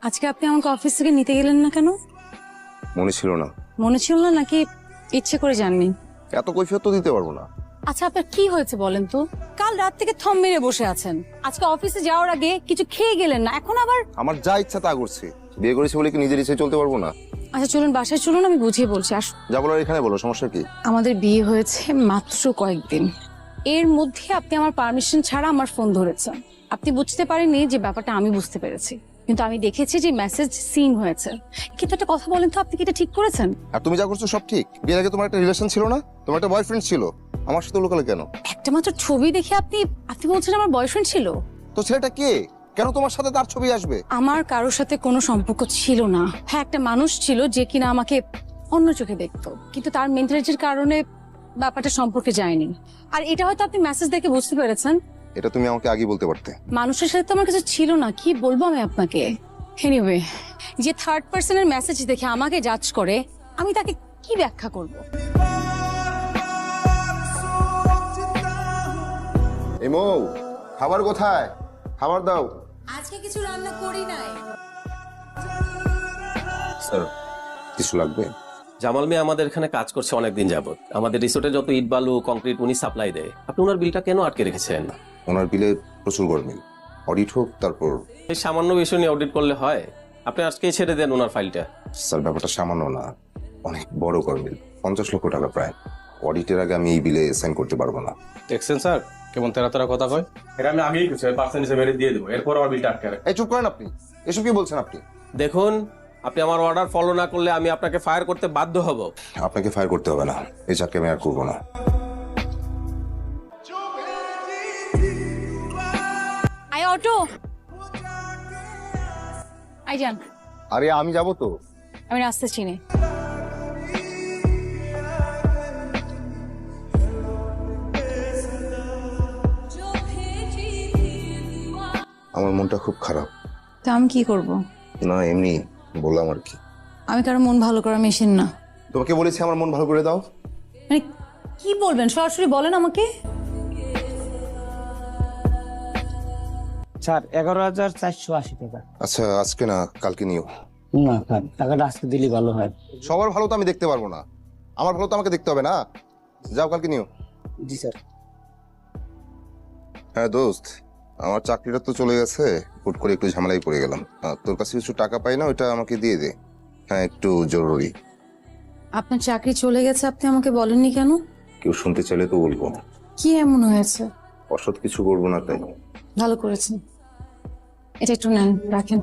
আজকে আপনি আমাকে অফিস থেকে নিতে গেলেন না কেন? মনে ছিল না। মনে ছিল না নাকি ইচ্ছে করে যাননি? এত কৈফিয়ত তো দিতে পারবো না। আচ্ছা আপনার কি হয়েছে বলেন তো? কাল রাত থেকে থম মেরে বসে আছেন, আজকে অফিসে যাওয়ার আগে কিছু খেয়ে গেলেন না, এখন আবার? আমার যা ইচ্ছা তা করছি। বিয়ে করেছি বলে কি নিজের ইচ্ছে চলতে পারবো না? আচ্ছা চলুন বাসায় চলুন, আমি বুঝিয়ে বলছি। যা বলার এখানে বলো, সমস্যা কি? আমাদের বিয়ে হয়েছে মাত্র কয়েকদিন, এর মধ্যে আপনি আমার পারমিশন ছাড়া আমার ফোন ধরেছেন। আপনি বুঝতে পারেননি যে ব্যাপারটা আমি বুঝতে পেরেছি, কিন্তু আমি দেখেছি যে মেসেজ সিন হয়েছে। কিন্তু একটা কথা বলেন তো, আপনি কি এটা ঠিক করেছেন? আর তুমি যা করছো সব ঠিক। বিয়ের আগে তোমার একটা রিলেশন ছিল না? তোমার একটা বয়ফ্রেন্ড ছিল, আমার সাথে লোকালে কেন? একটা মাত্র ছবি দেখে আপনি আপনি বলছেন আমার বয়ফ্রেন্ড ছিল? তো ছেলেটা কে? কেন তোমার সাথে তার ছবি আসবে? আমার কারোর সাথে কোনো সম্পর্ক ছিল না। হ্যাঁ, একটা মানুষ ছিল যে কিনা আমাকে অন্য চোখে দেখতো, কিন্তু তার মেন্টালিটির কারণে ব্যাপারটা সম্পর্কে যায়নি। আর এটা হয়তো আপনি মেসেজ দেখে বুঝতে পেরেছেন। এটা তুমি আমাকে আগে বলতে পারতে। মানুষের সাথে তো আমার কাছে ছিল না, কি বলবো আমি আপনাকে। এনিওয়ে, যে থার্ড পার্সনের মেসেজ দেখে আমাকে জাজ করে, আমি তাকে কি ব্যাখ্যা করব? এমো, খাবার কোথায়? খাবার দাও। আজকে কিছু রান্না করি নাই। স্যার, কিছু লাগবে? জামাল মিয়া আমাদের এখানে কাজ করছে অনেকদিন যাবত। আমাদের রিসোর্টে যত ইট বালু কংক্রিট উনি সাপ্লাই দেয়। আপনি ওনার বিলটা কেন আটকে রেখেছেন? ওনার বিলে প্রচুর গরমিল, অডিট হোক তারপর। এই সামান্য বিষয় নিয়ে অডিট করলে হয়? আপনি আজকেই ছেড়ে দেন ওনার ফাইলটা। স্যার, ব্যাপারটা সামান্য না, অনেক বড় গরমিল, 50 লক্ষ টাকা প্রায়। অডিটের আগে আমি এই বিলে সাইন করতে পারবো না। দেখছেন স্যার কেমন তেরা তেরা কথা কয়? এটা আমি আগেই কিছু পার্সেন্ট হিসেবে দিয়ে দেবো, এরপর আমার বিলটা আটকে রাখেন। এই চুপ করেন আপনি, এসব কি বলছেন আপনি? দেখুন, আপনি আমার অর্ডার ফলো না করলে আমি আপনাকে ফায়ার করতে বাধ্য হব। আপনাকে ফায়ার করতে হবে না, এই চাকরি আমি আর করবো না। আই অটো, আই যান। আরে আমি যাবো তো। আমি রাস্তা চিনি। আমার মনটা খুব খারাপ। তা আমি কি করব? না, এমনি বললাম আর কি। আমি কারো মন ভালো করা মেশিন না। তোমাকে বলেছি আমার মন ভালো করে দাও। মানে কি বলবেন, সরাসরি বলেন আমাকে। স্যার 11,480 টাকা। আচ্ছা, আজকে না, কালকে নিও। না স্যার, টাকাটা আজকে দিলে ভালো হয়। সবার ভালো তো আমি দেখতে পারবো না, আমার ভালো তো আমাকে দেখতে হবে না। যাও, কালকে নিও। জি স্যার। হ্যাঁ দোস্ত, আমার চাকরিটা তো চলে গেছে, হুট করে একটু ঝামেলায় পড়ে গেলাম। তোর কাছে কিছু টাকা পাই না, ওইটা আমাকে দিয়ে দে। হ্যাঁ, একটু জরুরি। আপনার চাকরি চলে গেছে, আপনি আমাকে বলেননি কেন? কেউ শুনতে চাইলে তো বলবো। কি এমন হয়েছে? অসৎ কিছু করবো না তাই। ভালো করেছেন, এটা একটু নেন, রাখেন।